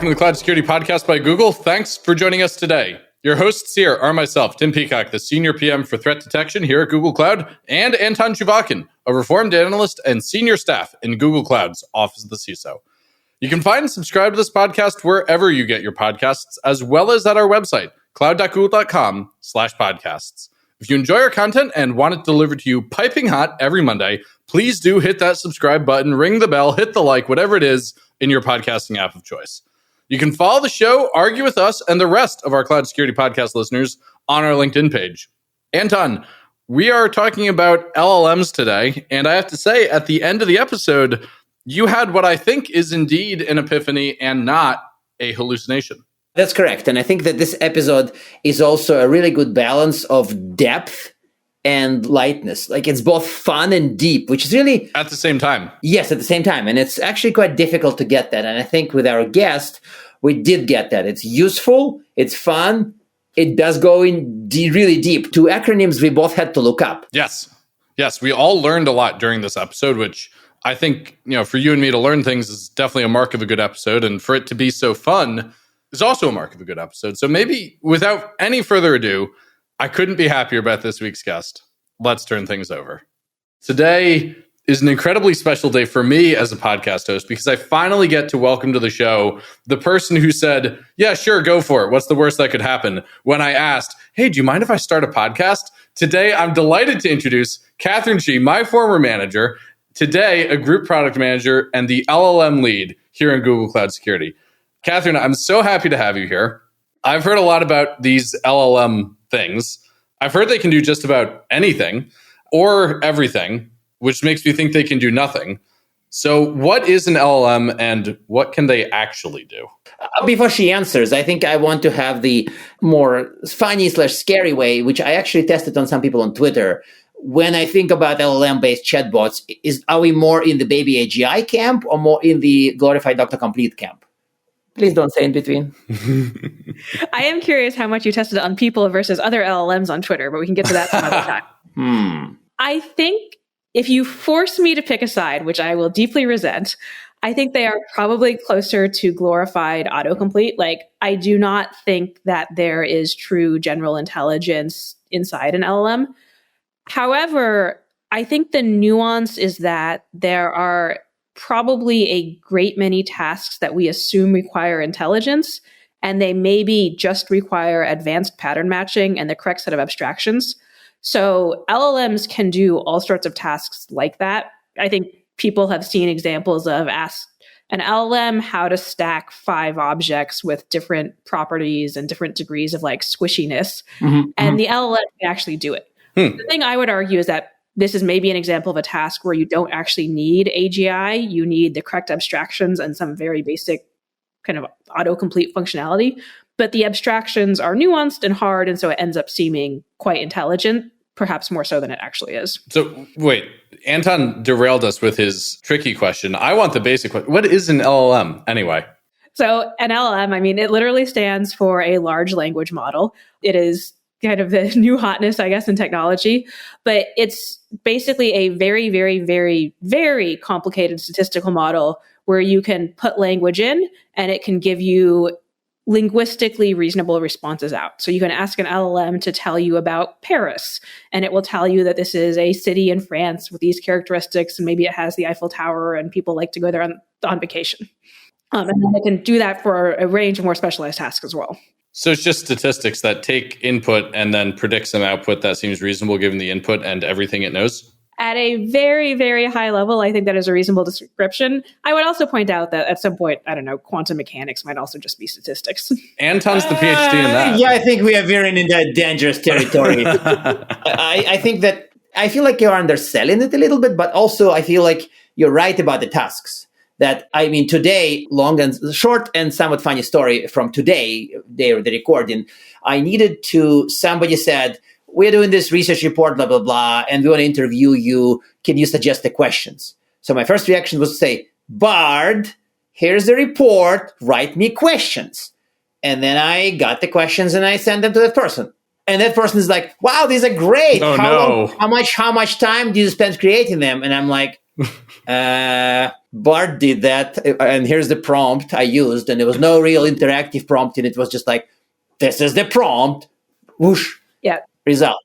welcome to the Cloud Security Podcast by Google. Thanks for joining us today. Your hosts here are myself, Tim Peacock, the Senior PM for Threat Detection here at Google Cloud, and Anton Chuvakin, a reformed analyst and senior staff in Google Cloud's Office of the CISO. You can find and subscribe to this podcast wherever you get your podcasts, as well as at our website, cloud.google.com/podcasts. If you enjoy our content and want it delivered to you piping hot every Monday, please do hit that subscribe button, ring the bell, hit the like, whatever it is in your podcasting app of choice. You can follow the show, argue with us, and the rest of our Cloud Security Podcast listeners on our LinkedIn page. Anton, we are talking about LLMs today, and I have to say, at the end of the episode, you had what I think is indeed an epiphany and not a hallucination. That's correct. And I think that this episode is also a really good balance of depth and lightness. Like, it's both fun and deep, which is really... At the same time. Yes, at the same time. And it's actually quite difficult to get that. And I think with our guest, we did get that. It's useful, it's fun, it does go in really deep. Two acronyms we both had to look up. Yes, we all learned a lot during this episode, which I think, for you and me to learn things is definitely a mark of a good episode. And for it to be so fun is also a mark of a good episode. So maybe without any further ado, I couldn't be happier about this week's guest. Let's turn things over. Today is an incredibly special day for me as a podcast host because I finally get to welcome to the show the person who said, yeah, sure, go for it. What's the worst that could happen? When I asked, hey, do you mind if I start a podcast? Today, I'm delighted to introduce Catherine Shih, my former manager, today a group product manager and the LLM lead here in Google Cloud Security. Catherine, I'm so happy to have you here. I've heard a lot about these LLM things. I've heard they can do just about anything or everything, which makes me think they can do nothing. So what is an LLM and what can they actually do? Before she answers, I think I want to have the more funny/scary way, which I actually tested on some people on Twitter. When I think about LLM-based chatbots, are we more in the baby AGI camp or more in the glorified autocomplete camp? Please don't say in between. I am curious how much you tested on people versus other LLMs on Twitter, but we can get to that some other time. I think if you force me to pick a side, which I will deeply resent, I think they are probably closer to glorified autocomplete. Like, I do not think that there is true general intelligence inside an LLM. However, I think the nuance is that there are probably a great many tasks that we assume require intelligence, and they maybe just require advanced pattern matching and the correct set of abstractions. So LLMs can do all sorts of tasks like that. I think people have seen examples of ask an LLM how to stack 5 objects with different properties and different degrees of squishiness, and the LLM can actually do it. The thing I would argue is that this is maybe an example of a task where you don't actually need AGI. You need the correct abstractions and some very basic kind of autocomplete functionality. But the abstractions are nuanced and hard, and so it ends up seeming quite intelligent, perhaps more so than it actually is. So wait, Anton derailed us with his tricky question. I want the basic question. What is an LLM anyway? So an LLM, it literally stands for a large language model. It is kind of the new hotness, I guess, in technology. But it's basically a very, very, very, very complicated statistical model where you can put language in and it can give you linguistically reasonable responses out. So you can ask an LLM to tell you about Paris, and it will tell you that this is a city in France with these characteristics, and maybe it has the Eiffel Tower and people like to go there on vacation. And then it can do that for a range of more specialized tasks as well. So it's just statistics that take input and then predict some output that seems reasonable given the input and everything it knows? At a very, very high level, I think that is a reasonable description. I would also point out that at some point, quantum mechanics might also just be statistics. Anton's the PhD in that. Yeah, I think we are veering in that dangerous territory. I think that I feel like you're underselling it a little bit, but also I feel like you're right about the tasks. That, today, long and short and somewhat funny story from today, the recording, somebody said, we're doing this research report, blah, blah, blah, and we want to interview you. Can you suggest the questions? So my first reaction was to say, Bard, here's the report, write me questions. And then I got the questions and I sent them to that person. And that person is like, wow, these are great. Oh, How much time do you spend creating them? And I'm like, Bart did that, and here's the prompt I used, and there was no real interactive prompt in it. It was just like, this is the prompt, whoosh, results.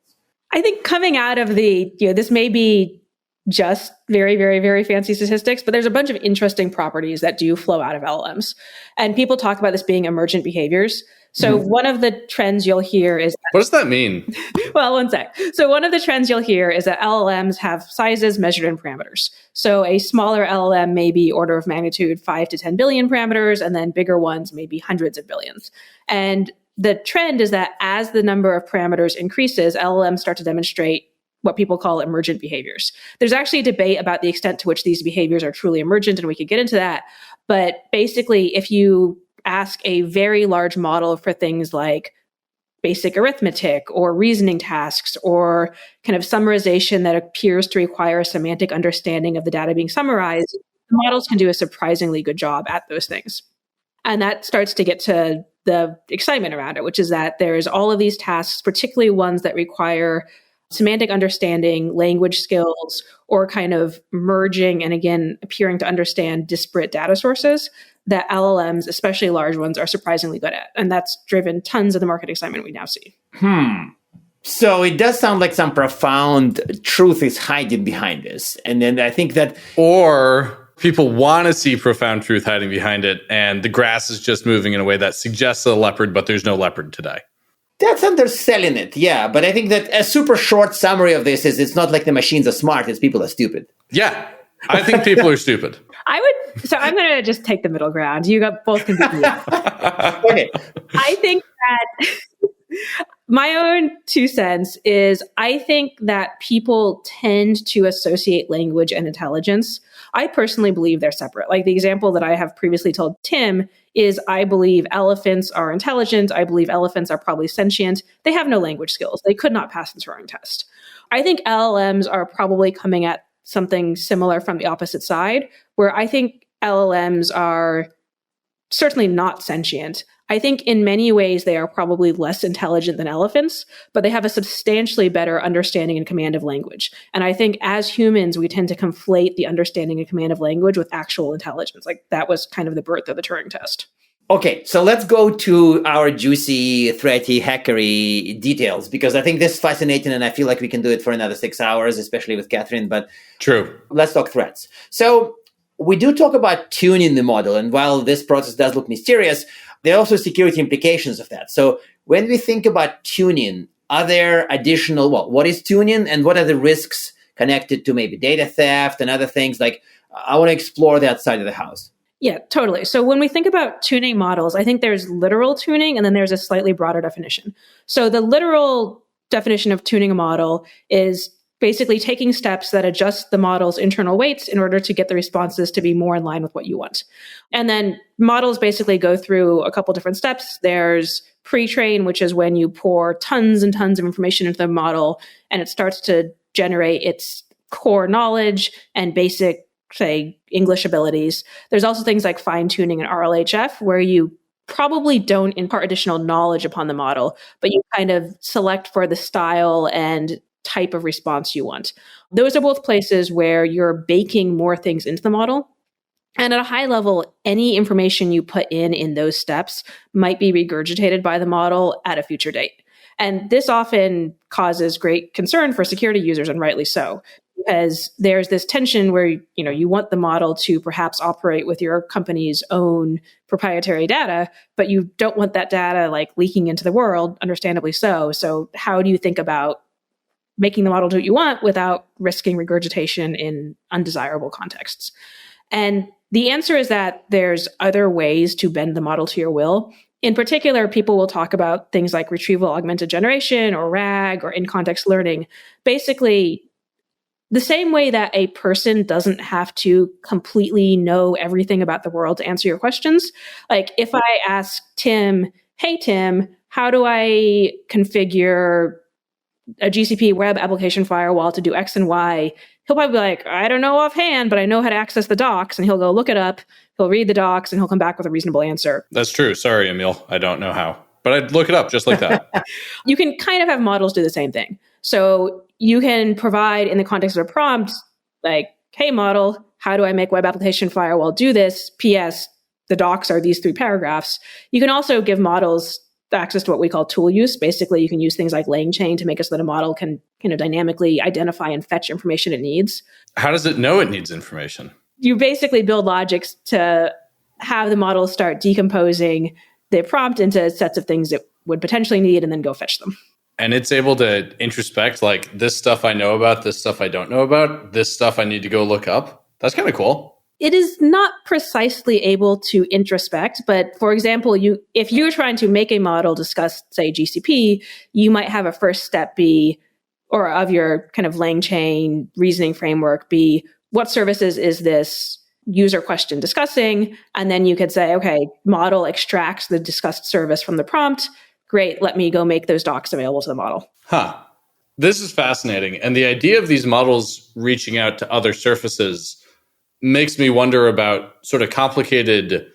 I think coming out of this may be just very, very, very fancy statistics, but there's a bunch of interesting properties that do flow out of LLMs. And people talk about this being emergent behaviors. So one of the trends you'll hear is... What does that mean? Well, one sec. So one of the trends you'll hear is that LLMs have sizes measured in parameters. So a smaller LLM may be order of magnitude 5 to 10 billion parameters, and then bigger ones may be hundreds of billions. And the trend is that as the number of parameters increases, LLMs start to demonstrate what people call emergent behaviors. There's actually a debate about the extent to which these behaviors are truly emergent, and we could get into that. But basically, if you ask a very large model for things like basic arithmetic or reasoning tasks or kind of summarization that appears to require a semantic understanding of the data being summarized, the models can do a surprisingly good job at those things. And that starts to get to the excitement around it, which is that there's all of these tasks, particularly ones that require semantic understanding, language skills, or kind of merging and again, appearing to understand disparate data sources that LLMs, especially large ones, are surprisingly good at. And that's driven tons of the market excitement we now see. So it does sound like some profound truth is hiding behind this. And then I think that... Or people want to see profound truth hiding behind it, and the grass is just moving in a way that suggests a leopard, but there's no leopard today. That's underselling it, yeah. But I think that a super short summary of this is it's not like the machines are smart, it's people are stupid. Yeah, I think people are stupid. So I'm going to just take the middle ground. You both can beat me up. Okay. I think that my own 2 cents is I think that people tend to associate language and intelligence. I personally believe they're separate. Like the example that I have previously told Tim is I believe elephants are intelligent. I believe elephants are probably sentient. They have no language skills. They could not pass the Turing test. I think LLMs are probably coming at something similar from the opposite side, where I think LLMs are certainly not sentient. I think in many ways they are probably less intelligent than elephants, but they have a substantially better understanding and command of language. And I think as humans, we tend to conflate the understanding and command of language with actual intelligence. Like that was kind of the birth of the Turing test. Okay, so let's go to our juicy, thready, hackery details, because I think this is fascinating and I feel like we can do it for another 6 hours, especially with Catherine, but true. Let's talk threats. So we do talk about tuning the model, and while this process does look mysterious, there are also security implications of that. So when we think about tuning, are there additional, what is tuning and what are the risks connected to maybe data theft and other things? Like, I want to explore that side of the house. Yeah, totally. So when we think about tuning models, I think there's literal tuning and then there's a slightly broader definition. So the literal definition of tuning a model is basically taking steps that adjust the model's internal weights in order to get the responses to be more in line with what you want. And then models basically go through a couple different steps. There's pre-train, which is when you pour tons and tons of information into the model and it starts to generate its core knowledge and basic, say, English abilities. There's also things like fine-tuning and RLHF, where you probably don't impart additional knowledge upon the model, but you kind of select for the style and type of response you want. Those are both places where you're baking more things into the model. And at a high level, any information you put in those steps might be regurgitated by the model at a future date. And this often causes great concern for security users, and rightly so, because there's this tension where you want the model to perhaps operate with your company's own proprietary data, but you don't want that data like leaking into the world, understandably so. So how do you think about making the model do what you want without risking regurgitation in undesirable contexts? And the answer is that there's other ways to bend the model to your will. In particular, people will talk about things like retrieval augmented generation or RAG or in-context learning. Basically, the same way that a person doesn't have to completely know everything about the world to answer your questions. Like if I ask Tim, hey, Tim, how do I configure a GCP web application firewall to do X and Y? He'll probably be like, I don't know offhand, but I know how to access the docs. And he'll go look it up. He'll read the docs and he'll come back with a reasonable answer. That's true. Sorry, Emil. I don't know how, but I'd look it up just like that. You can kind of have models do the same thing. So you can provide in the context of a prompt, like, hey, model, how do I make web application firewall do this? PS, the docs are these 3 paragraphs. You can also give models access to what we call tool use. Basically, you can use things like LangChain to make it so that a model can dynamically identify and fetch information it needs. How does it know it needs information? You basically build logics to have the model start decomposing the prompt into sets of things it would potentially need and then go fetch them. And it's able to introspect, like, this stuff I know about, this stuff I don't know about, this stuff I need to go look up. That's kind of cool. It is not precisely able to introspect, but for example, if you're trying to make a model discuss, say, GCP, you might have a first step be, or of your kind of LangChain reasoning framework be, what services is this user question discussing? And then you could say, okay, model extracts the discussed service from the prompt. Great, let me go make those docs available to the model. Huh. This is fascinating. And the idea of these models reaching out to other surfaces makes me wonder about sort of complicated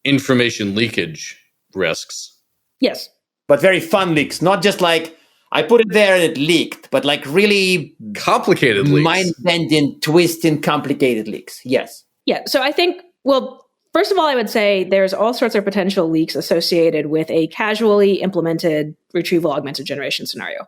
information leakage risks. Yes. But very fun leaks, not just like, I put it there and it leaked, but like really complicated leaks. Mind-bending, twisting, complicated leaks. Yes. Yeah. So I think, well, first of all, I would say there's all sorts of potential leaks associated with a casually implemented retrieval augmented generation scenario.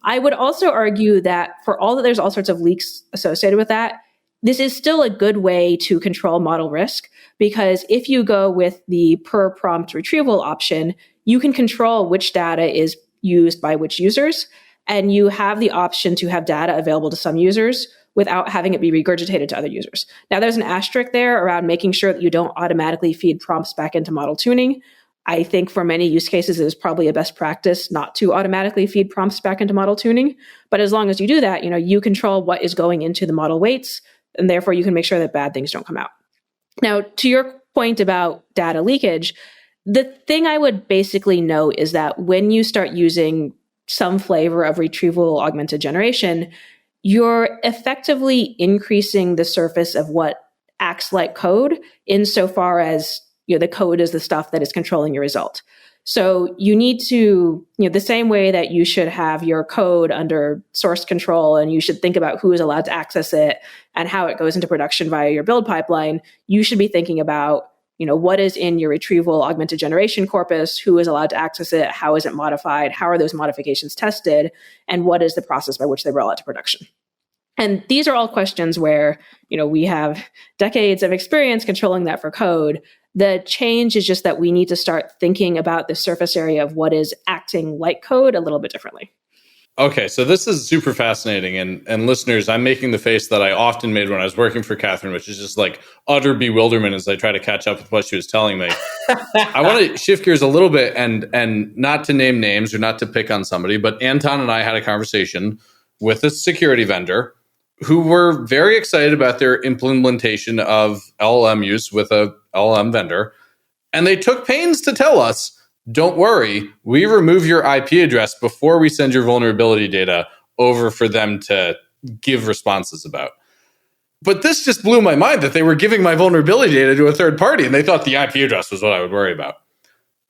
I would also argue that for all that there's all sorts of leaks associated with that, this is still a good way to control model risk, because if you go with the per prompt retrieval option, you can control which data is used by which users, and you have the option to have data available to some users without having it be regurgitated to other users. Now, there's an asterisk there around making sure that you don't automatically feed prompts back into model tuning. I think for many use cases, it is probably a best practice not to automatically feed prompts back into model tuning. But as long as you do that, you control what is going into the model weights, and therefore you can make sure that bad things don't come out. Now, to your point about data leakage, the thing I would basically know is that when you start using some flavor of retrieval augmented generation, you're effectively increasing the surface of what acts like code insofar as the code is the stuff that is controlling your result. So you need to, the same way that you should have your code under source control and you should think about who is allowed to access it and how it goes into production via your build pipeline, you should be thinking about, what is in your retrieval augmented generation corpus, who is allowed to access it, how is it modified, how are those modifications tested, and what is the process by which they roll out to production. And these are all questions where, we have decades of experience controlling that for code. The change is just that we need to start thinking about the surface area of what is acting like code a little bit differently. Okay, so this is super fascinating. And listeners, I'm making the face that I often made when I was working for Catherine, which is just like utter bewilderment as I try to catch up with what she was telling me. I want to shift gears a little bit and not to name names or not to pick on somebody, but Anton and I had a conversation with a security vendor who were very excited about their implementation of LLM use with a LLM vendor. And they took pains to tell us, don't worry, we remove your IP address before we send your vulnerability data over for them to give responses about. But this just blew my mind that they were giving my vulnerability data to a third party and they thought the IP address was what I would worry about.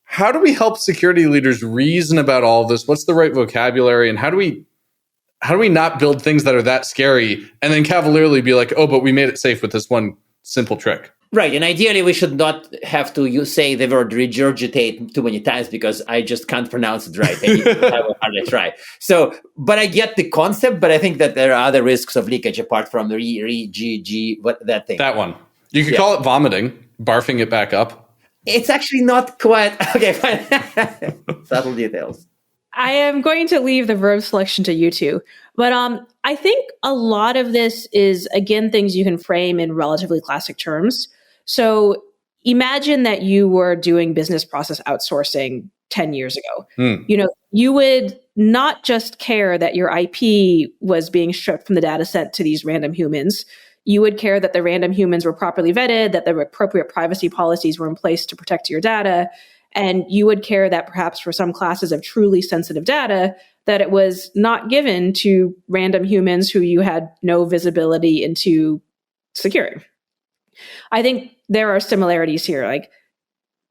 How do we help security leaders reason about all of this? What's the right vocabulary? And how do we not build things that are that scary and then cavalierly be like, oh, but we made it safe with this one simple trick? Right. And ideally, we should not have to say the word regurgitate too many times because I just can't pronounce it right. I need to have a hard try. So, but I get the concept, but I think that there are other risks of leakage apart from the what that thing. That one. You could call it vomiting, barfing it back up. It's actually not quite. Okay, fine. Subtle details. I am going to leave the verb selection to you two, but I think a lot of this is, again, things you can frame in relatively classic terms. So imagine that you were doing business process outsourcing 10 years ago. You would not just care that your IP was being stripped from the data set to these random humans. You would care that the random humans were properly vetted, that the appropriate privacy policies were in place to protect your data. And you would care that perhaps for some classes of truly sensitive data, that it was not given to random humans who you had no visibility into securing. I think there are similarities here. Like,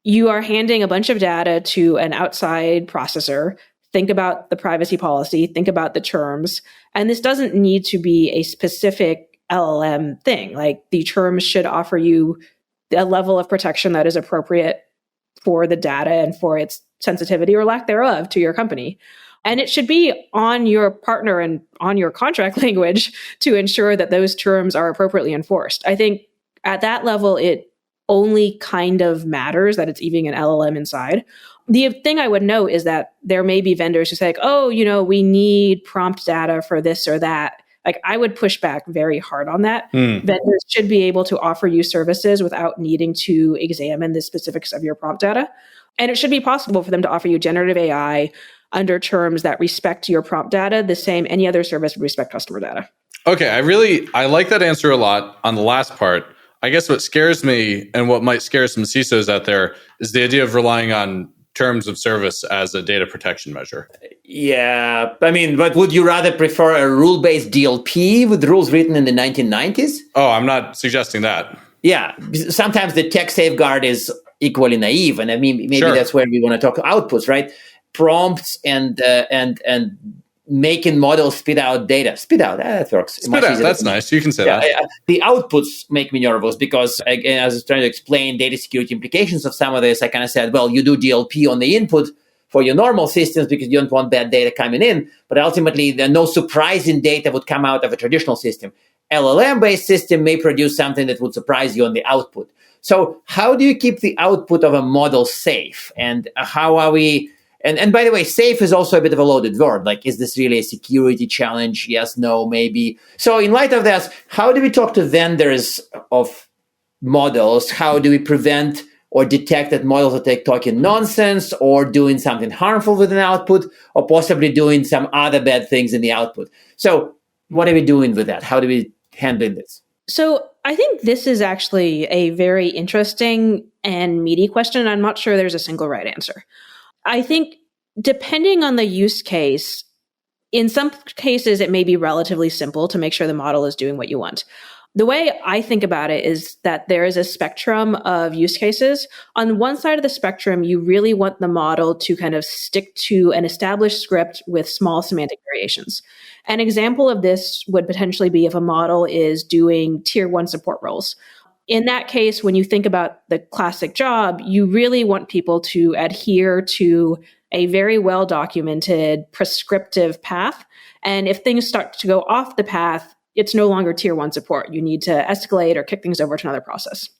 you are handing a bunch of data to an outside processor. Think about the privacy policy, think about the terms. And this doesn't need to be a specific LLM thing. Like the terms should offer you a level of protection that is appropriate for the data and for its sensitivity or lack thereof to your company. And it should be on your partner and on your contract language to ensure that those terms are appropriately enforced. I think at that level, it only kind of matters that it's even an LLM inside. The thing I would note is that there may be vendors who say, like, oh, we need prompt data for this or that. Like, I would push back very hard on that. Vendors should be able to offer you services without needing to examine the specifics of your prompt data. And it should be possible for them to offer you generative AI under terms that respect your prompt data the same any other service would respect customer data. Okay, I like that answer a lot on the last part. I guess what scares me and what might scare some CISOs out there is the idea of relying on terms of service as a data protection measure. Yeah, but would you rather prefer a rule-based DLP with rules written in the 1990s? Oh, I'm not suggesting that. Yeah, sometimes the tech safeguard is equally naive, and maybe Sure. That's where we want to talk outputs, right? Prompts and making models spit out data. Spit out, that works. Spit out, that's nice. You can say that. The outputs make me nervous because, again, as I was trying to explain data security implications of some of this, I kind of said, well, you do DLP on the input for your normal systems because you don't want bad data coming in, but ultimately, no surprising data would come out of a traditional system. LLM-based system may produce something that would surprise you on the output. So how do you keep the output of a model safe? And how are we... And by the way, safe is also a bit of a loaded word. Like, is this really a security challenge? Yes, no, maybe. So in light of this, how do we talk to vendors of models? How do we prevent or detect that models are talking nonsense or doing something harmful with an output or possibly doing some other bad things in the output? So what are we doing with that? How do we handle this? So I think this is actually a very interesting and meaty question. I'm not sure there's a single right answer. I think depending on the use case, in some cases, it may be relatively simple to make sure the model is doing what you want. The way I think about it is that there is a spectrum of use cases. On one side of the spectrum, you really want the model to kind of stick to an established script with small semantic variations. An example of this would potentially be if a model is doing tier 1 support roles. In that case, when you think about the classic job, you really want people to adhere to a very well-documented prescriptive path. And if things start to go off the path, it's no longer tier 1 support. You need to escalate or kick things over to another process.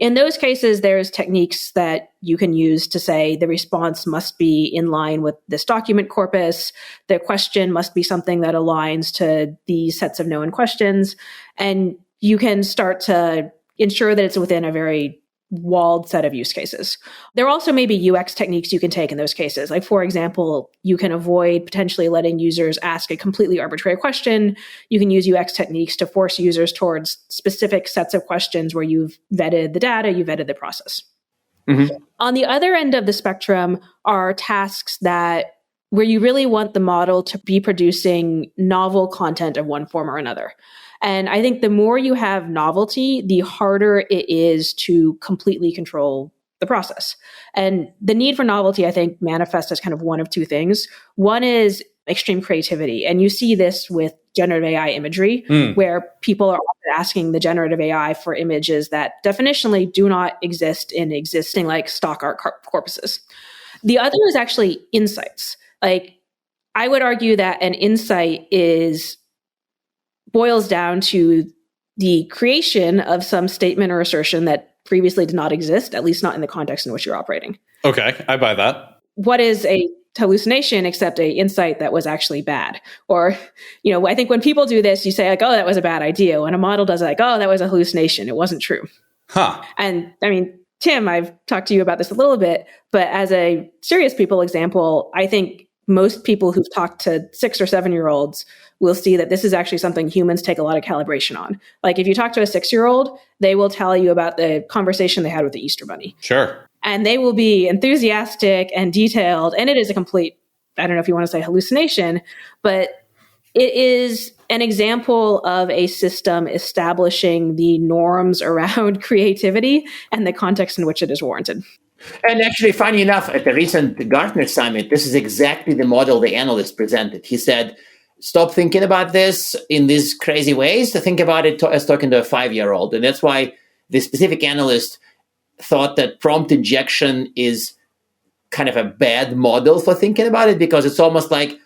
In those cases, there's techniques that you can use to say the response must be in line with this document corpus. The question must be something that aligns to these sets of known questions. And you can start to ensure that it's within a very walled set of use cases. There also may be UX techniques you can take in those cases. Like, for example, you can avoid potentially letting users ask a completely arbitrary question. You can use UX techniques to force users towards specific sets of questions where you've vetted the data, you've vetted the process. Mm-hmm. On the other end of the spectrum are tasks where you really want the model to be producing novel content of one form or another. And I think the more you have novelty, the harder it is to completely control the process. And the need for novelty, I think, manifests as kind of one of two things. One is extreme creativity. And you see this with generative AI imagery, where people are often asking the generative AI for images that definitionally do not exist in existing like stock art corpuses. The other is actually insights. Like, I would argue that an insight boils down to the creation of some statement or assertion that previously did not exist, at least not in the context in which you're operating. Okay, I buy that. What is a hallucination except a insight that was actually bad? Or, I think when people do this, you say like, oh, that was a bad idea. When a model does it, like, oh, that was a hallucination. It wasn't true. Huh. And Tim, I've talked to you about this a little bit, but as a serious people example, I think most people who've talked to 6 or 7-year-olds will see that this is actually something humans take a lot of calibration on. Like, if you talk to a 6-year-old, they will tell you about the conversation they had with the Easter Bunny. Sure. And they will be enthusiastic and detailed. And it is a complete, I don't know if you want to say hallucination, but it is an example of a system establishing the norms around creativity and the context in which it is warranted. And actually, funny enough, at the recent Gartner summit, this is exactly the model the analyst presented. He said, stop thinking about this in these crazy ways, to think about it as talking to a 5-year-old. And that's why the specific analyst thought that prompt injection is kind of a bad model for thinking about it, because it's almost like,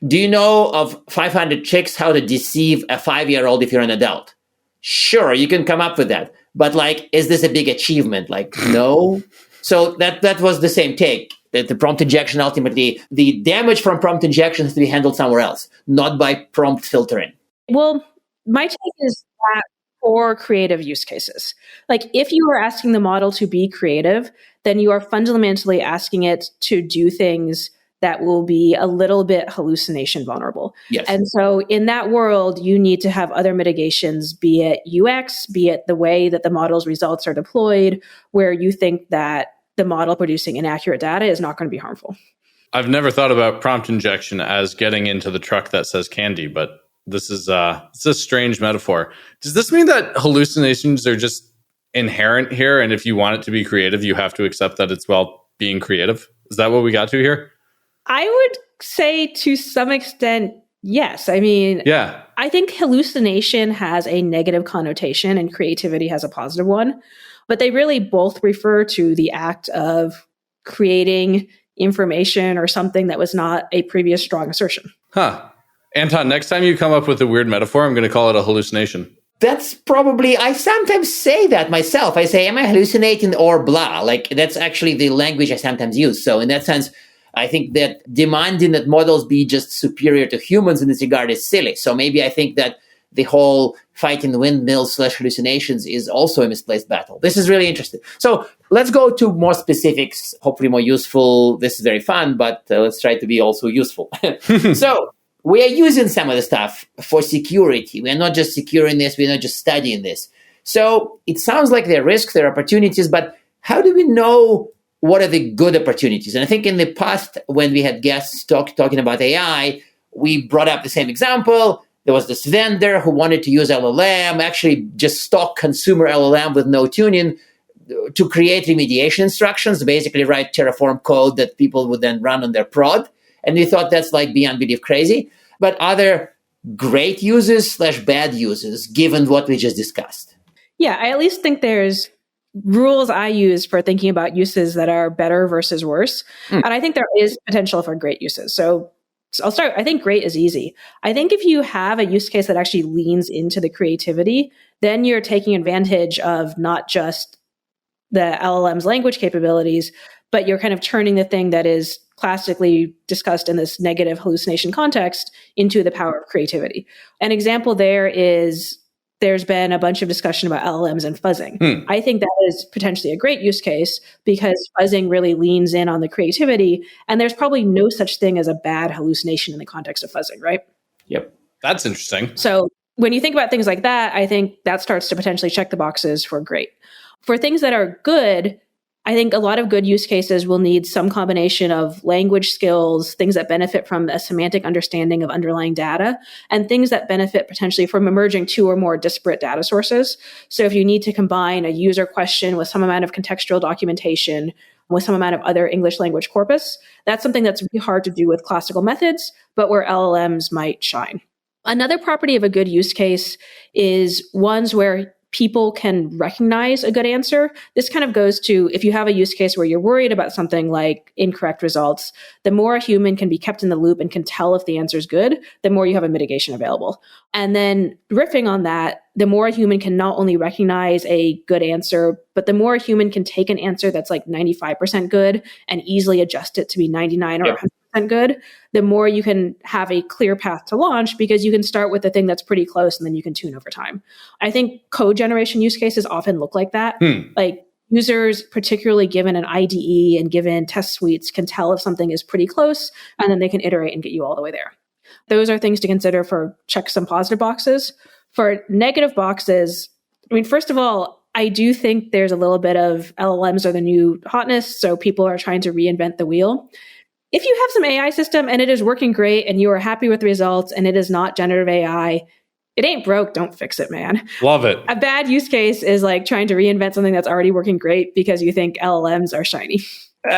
do you know of 500 tricks how to deceive a 5-year-old if you're an adult? Sure, you can come up with that. But like, is this a big achievement? Like, no. So that was the same take, that the prompt injection, ultimately, the damage from prompt injection has to be handled somewhere else, not by prompt filtering. Well, my take is that for creative use cases, like if you are asking the model to be creative, then you are fundamentally asking it to do things that will be a little bit hallucination vulnerable. Yes. And so in that world, you need to have other mitigations, be it UX, be it the way that the model's results are deployed, where you think that the model producing inaccurate data is not going to be harmful. I've never thought about prompt injection as getting into the truck that says candy, but this is it's a strange metaphor. Does this mean that hallucinations are just inherent here, and if you want it to be creative, you have to accept that it's being creative? Is that what we got to here? I would say to some extent, yes. I mean, yeah. I think hallucination has a negative connotation and creativity has a positive one, but they really both refer to the act of creating information or something that was not a previous strong assertion. Huh. Anton, next time you come up with a weird metaphor, I'm going to call it a hallucination. That's probably, I sometimes say that myself. I say, am I hallucinating or blah? Like, that's actually the language I sometimes use. So in that sense, I think that demanding that models be just superior to humans in this regard is silly. So maybe I think that the whole fighting windmills / hallucinations is also a misplaced battle. This is really interesting. So let's go to more specifics, hopefully more useful. This is very fun, but let's try to be also useful. So we are using some of the stuff for security. We are not just securing this. We're not just studying this. So it sounds like there are risks, there are opportunities, but how do we know what are the good opportunities? And I think in the past, when we had guests talking about AI, we brought up the same example. There was this vendor who wanted to use LLM, actually just stock consumer LLM with no tuning, to create remediation instructions, basically write Terraform code that people would then run on their prod. And we thought that's like beyond belief crazy. But are there great uses / bad uses, given what we just discussed? Yeah, I at least think there's rules I use for thinking about uses that are better versus worse. And I think there is potential for great uses. So I'll start. I think great is easy. I think if you have a use case that actually leans into the creativity, then you're taking advantage of not just the LLM's language capabilities, but you're kind of turning the thing that is classically discussed in this negative hallucination context into the power of creativity. An example there is there's been a bunch of discussion about LLMs and fuzzing. I think that is potentially a great use case because fuzzing really leans in on the creativity, and there's probably no such thing as a bad hallucination in the context of fuzzing, right? Yep. That's interesting. So when you think about things like that, I think that starts to potentially check the boxes for great. For things that are good, I think a lot of good use cases will need some combination of language skills, things that benefit from a semantic understanding of underlying data, and things that benefit potentially from emerging 2 or more disparate data sources. So if you need to combine a user question with some amount of contextual documentation, with some amount of other English language corpus, that's something that's really hard to do with classical methods, but where LLMs might shine. Another property of a good use case is ones where people can recognize a good answer. This kind of goes to if you have a use case where you're worried about something like incorrect results, the more a human can be kept in the loop and can tell if the answer is good, the more you have a mitigation available. And then riffing on that, the more a human can not only recognize a good answer, but the more a human can take an answer that's like 95% good and easily adjust it to be 99 or 100% good, the more you can have a clear path to launch because you can start with the thing that's pretty close and then you can tune over time. I think code generation use cases often look like that. Like users, particularly given an IDE and given test suites, can tell if something is pretty close and then they can iterate and get you all the way there. Those are things to consider for check some positive boxes. For negative boxes, I mean, first of all, I do think there's a little bit of LLMs are the new hotness, so people are trying to reinvent the wheel. If you have some AI system and it is working great and you are happy with the results and it is not generative AI, it ain't broke, don't fix it, man. Love it. A bad use case is like trying to reinvent something that's already working great because you think LLMs are shiny.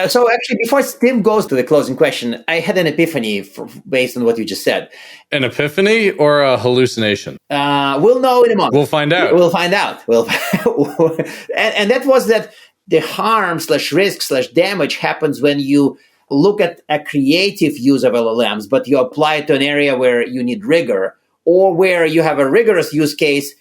So actually, before Tim goes to the closing question, I had an epiphany based on what you just said. An epiphany or a hallucination? We'll know in a moment. We'll find out. We'll find out. And that was that the harm/risk/damage happens when you look at a creative use of LLMs, but you apply it to an area where you need rigor or where you have a rigorous use case.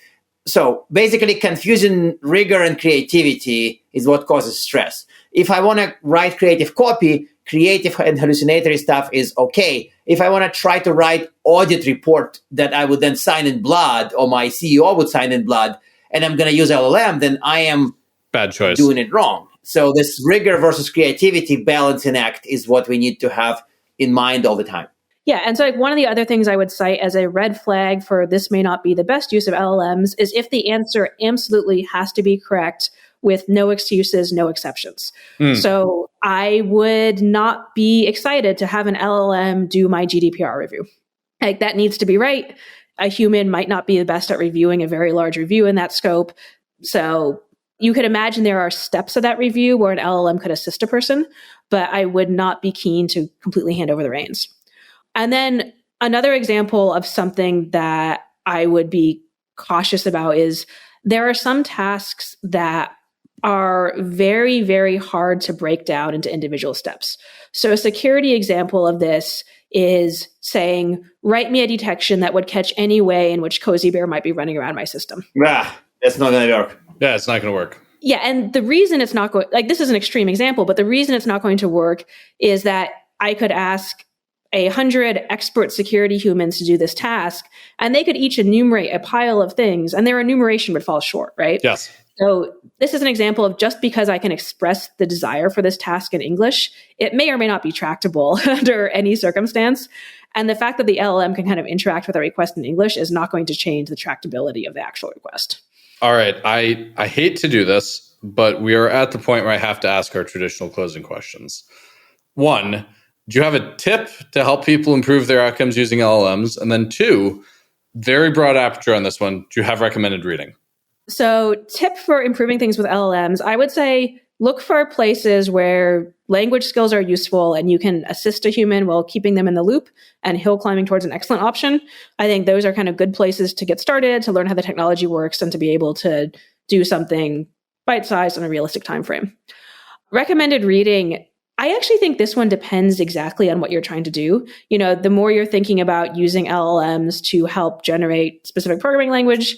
So basically, confusing rigor and creativity is what causes stress. If I want to write creative copy, creative and hallucinatory stuff is okay. If I want to try to write audit report that I would then sign in blood, or my CEO would sign in blood, and I'm going to use LLM, then I am bad choice, doing it wrong. So this rigor versus creativity balancing act is what we need to have in mind all the time. Yeah, and so one of the other things I would cite as a red flag for this may not be the best use of LLMs is if the answer absolutely has to be correct with no excuses, no exceptions. So I would not be excited to have an LLM do my GDPR review. Like, that needs to be right. A human might not be the best at reviewing a very large review in that scope. So you could imagine there are steps of that review where an LLM could assist a person, but I would not be keen to completely hand over the reins. And then another example of something that I would be cautious about is there are some tasks that are very, very hard to break down into individual steps. So a security example of this is saying, write me a detection that would catch any way in which Cozy Bear might be running around my system. That's not going to work. Yeah, it's not going to work. Yeah, and the reason it's not going, like, this is an extreme example, but the reason it's not going to work is that I could ask 100 expert security humans to do this task, and they could each enumerate a pile of things, and their enumeration would fall short, right? Yes. So this is an example of just because I can express the desire for this task in English, it may or may not be tractable under any circumstance. And the fact that the LLM can kind of interact with a request in English is not going to change the tractability of the actual request. All right. I hate to do this, but we are at the point where I have to ask our traditional closing questions. One, do you have a tip to help people improve their outcomes using LLMs? And then two, very broad aperture on this one, do you have recommended reading? So tip for improving things with LLMs, I would say look for places where language skills are useful and you can assist a human while keeping them in the loop, and hill climbing towards an excellent option. I think those are kind of good places to get started, to learn how the technology works, and to be able to do something bite-sized in a realistic time frame. Recommended reading, I actually think this one depends exactly on what you're trying to do. You know, the more you're thinking about using LLMs to help generate specific programming language,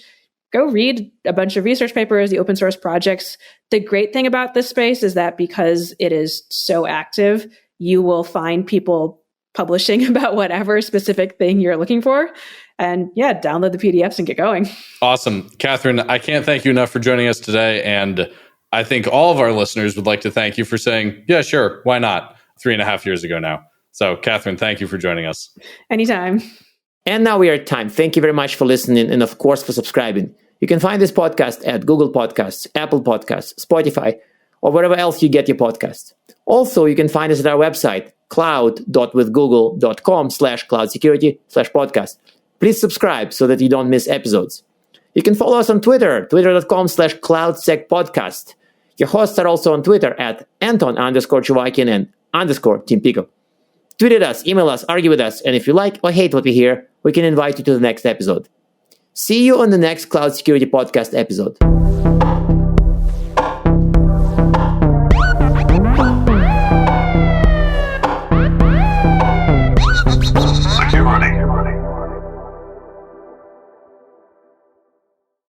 go read a bunch of research papers, the open source projects. The great thing about this space is that because it is so active, you will find people publishing about whatever specific thing you're looking for. And yeah, download the PDFs and get going. Awesome. Catherine, I can't thank you enough for joining us today. And I think all of our listeners would like to thank you for saying, yeah, sure, why not? 3.5 years ago now. So Catherine, thank you for joining us. Anytime. And now we are at time. Thank you very much for listening and, of course, for subscribing. You can find this podcast at Google Podcasts, Apple Podcasts, Spotify, or wherever else you get your podcasts. Also, you can find us at our website, cloud.withgoogle.com/cloudsecurity/podcast. Please subscribe so that you don't miss episodes. You can follow us on Twitter, twitter.com/cloudsecpodcast. Your hosts are also on Twitter at Anton_Chuvakian and _Tim Pico. Tweet at us, email us, argue with us, and if you like or hate what we hear, we can invite you to the next episode. See you on the next Cloud Security Podcast episode.